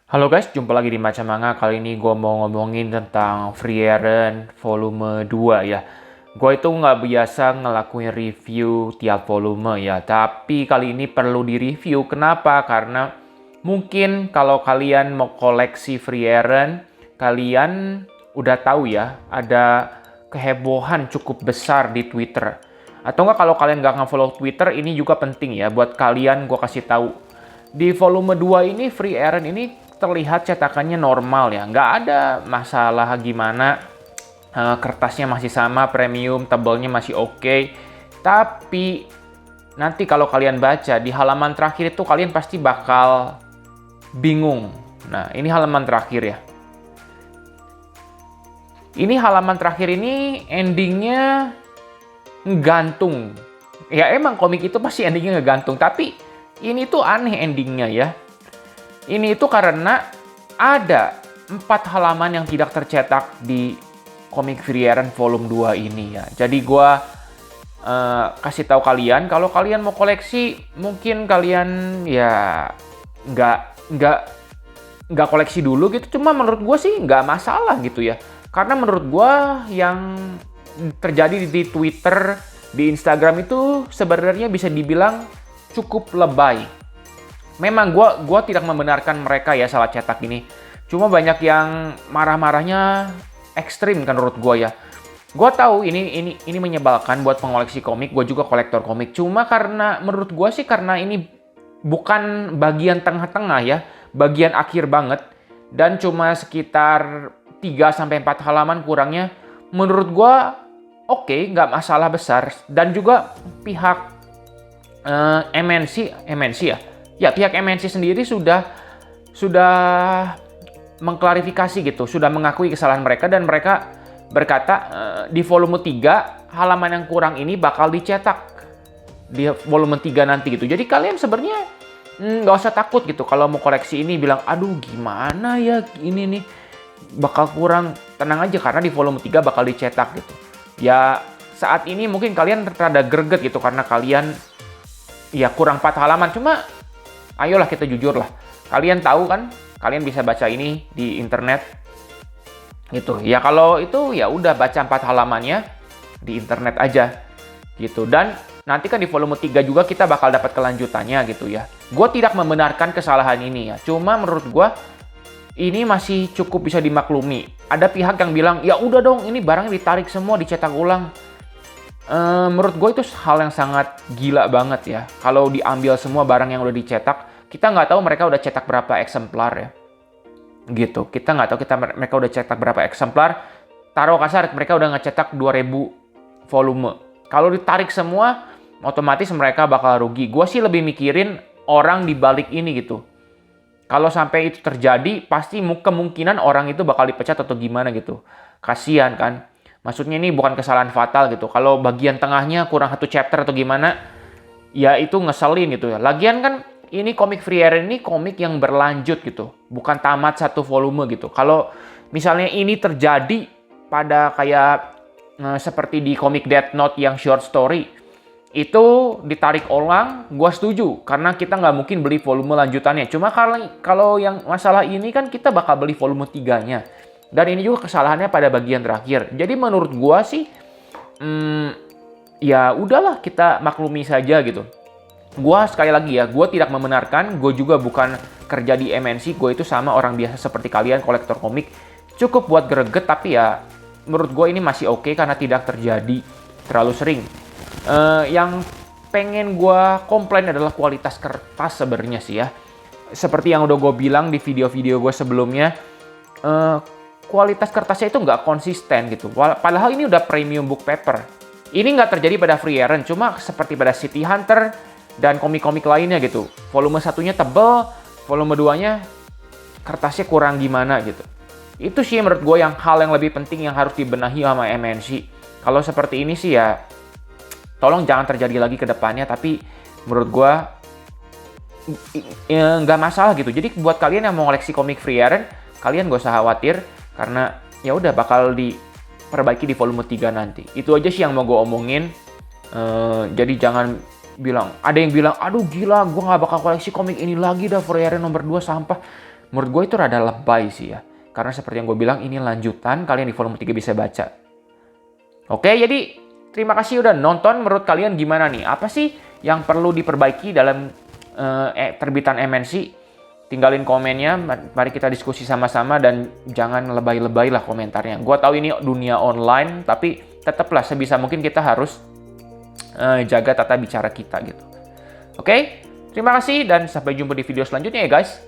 Halo guys, jumpa lagi di Maca Manga. Kali ini gue mau ngomongin tentang Free Eren volume 2 ya. Gue itu nggak biasa ngelakuin review tiap volume ya, tapi kali ini perlu di-review. Kenapa? Karena mungkin kalau kalian mau koleksi Free Eren, kalian udah tahu ya, ada kehebohan cukup besar di Twitter. Atau nggak kalau kalian nggak nge-follow Twitter, ini juga penting ya buat kalian gue kasih tahu. Di volume 2 ini Free Eren ini terlihat cetakannya normal ya, nggak ada masalah gimana. Kertasnya masih sama, premium, tebelnya masih oke. Tapi nanti kalau kalian baca di halaman terakhir itu kalian pasti bakal bingung. Nah, ini halaman terakhir ya. Ini halaman terakhir ini endingnya ngegantung. Ya emang komik itu pasti endingnya ngegantung, tapi ini tuh aneh endingnya ya. Ini itu karena ada 4 halaman yang tidak tercetak di komik Free Eren volume 2 ini ya. Jadi gua kasih tahu kalian kalau kalian mau koleksi, mungkin kalian ya nggak nggak nggak koleksi dulu gitu. Cuma menurut gua sih nggak masalah gitu ya. Karena menurut gua yang terjadi di Twitter, di Instagram itu sebenarnya bisa dibilang cukup lebay. Memang gua tidak membenarkan mereka ya salah cetak ini. Cuma banyak yang marah-marahnya ekstrim kan menurut gua ya. Gua tahu ini menyebalkan buat pengoleksi komik, gua juga kolektor komik. Cuma karena menurut gua sih karena ini bukan bagian tengah-tengah ya, bagian akhir banget dan cuma sekitar 3 sampai 4 halaman kurangnya. Menurut gua oke, nggak masalah besar dan juga pihak MNC ya. Ya, pihak MNC sendiri sudah mengklarifikasi gitu, sudah mengakui kesalahan mereka dan mereka berkata di volume 3 halaman yang kurang ini bakal dicetak di volume 3 nanti gitu. Jadi kalian sebenarnya nggak usah takut gitu kalau mau koleksi ini bilang, aduh gimana ya ini nih bakal kurang. Tenang aja karena di volume 3 bakal dicetak gitu. Ya saat ini mungkin kalian rada greget gitu karena kalian ya kurang 4 halaman. Cuma ayolah kita jujur lah. Kalian tahu kan, kalian bisa baca ini di internet gitu. Ya kalau itu ya udah baca 4 halamannya di internet aja gitu. Dan nanti kan di volume 3 juga kita bakal dapat kelanjutannya gitu ya. Gue tidak membenarkan kesalahan ini ya. Cuma menurut gue ini masih cukup bisa dimaklumi. Ada pihak yang bilang, ya udah dong ini barangnya ditarik semua, dicetak ulang. Menurut gue itu hal yang sangat gila banget ya. Kalau diambil semua barang yang udah dicetak, kita nggak tahu mereka udah cetak berapa eksemplar ya. Gitu. Kita nggak tahu mereka udah cetak berapa eksemplar. Taruh kasar mereka udah ngecetak 2000 volume. Kalau ditarik semua, otomatis mereka bakal rugi. Gue sih lebih mikirin orang di balik ini gitu. Kalau sampai itu terjadi, pasti kemungkinan orang itu bakal dipecat atau gimana gitu. Kasian kan. Maksudnya ini bukan kesalahan fatal gitu. Kalau bagian tengahnya kurang 1 chapter atau gimana, ya itu ngeselin gitu ya. Lagian kan ini komik Free Eren ini komik yang berlanjut gitu. Bukan tamat 1 volume gitu. Kalau misalnya ini terjadi pada kayak seperti di komik Death Note yang short story, itu ditarik ulang, gue setuju. Karena kita nggak mungkin beli volume lanjutannya. Cuma kalau yang masalah ini kan kita bakal beli volume 3-nya. Dan ini juga kesalahannya pada bagian terakhir. Jadi menurut gue sih, ya udahlah kita maklumi saja gitu. Gue sekali lagi ya, gue tidak membenarkan. Gue juga bukan kerja di MNC. Gue itu sama orang biasa seperti kalian, kolektor komik. Cukup buat greget, tapi ya menurut gue ini masih oke karena tidak terjadi terlalu sering. Yang pengen gue komplain adalah kualitas kertas sebenarnya sih ya. Seperti yang udah gue bilang di video-video gue sebelumnya, kualitas kertasnya itu nggak konsisten gitu. Padahal ini udah premium book paper. Ini nggak terjadi pada Free Eren, cuma seperti pada City Hunter dan komik-komik lainnya gitu. Volume 1-nya tebel, volume 2-nya kertasnya kurang gimana gitu. Itu sih menurut gue yang hal yang lebih penting yang harus dibenahi sama MNC. Kalau seperti ini sih ya, tolong jangan terjadi lagi ke depannya. Tapi menurut gue nggak masalah gitu. Jadi buat kalian yang mau koleksi komik Free Eren, kalian gak usah khawatir. Karena ya udah bakal diperbaiki di volume 3 nanti. Itu aja sih yang mau gue omongin. Jadi jangan bilang, ada yang bilang, aduh gila gue gak bakal koleksi komik ini lagi dah, Free Eren nomor 2 sampah. menurut gue itu rada lebay sih ya. Karena seperti yang gue bilang, ini lanjutan, kalian di volume 3 bisa baca. Oke, jadi terima kasih udah nonton. Menurut kalian gimana nih? Apa sih yang perlu diperbaiki dalam terbitan MNC? Tinggalin komennya, mari kita diskusi sama-sama dan jangan lebay-lebay lah komentarnya. Gue tahu ini dunia online, tapi tetaplah sebisa mungkin kita harus jaga tata bicara kita gitu. Oke, terima kasih dan sampai jumpa di video selanjutnya ya guys.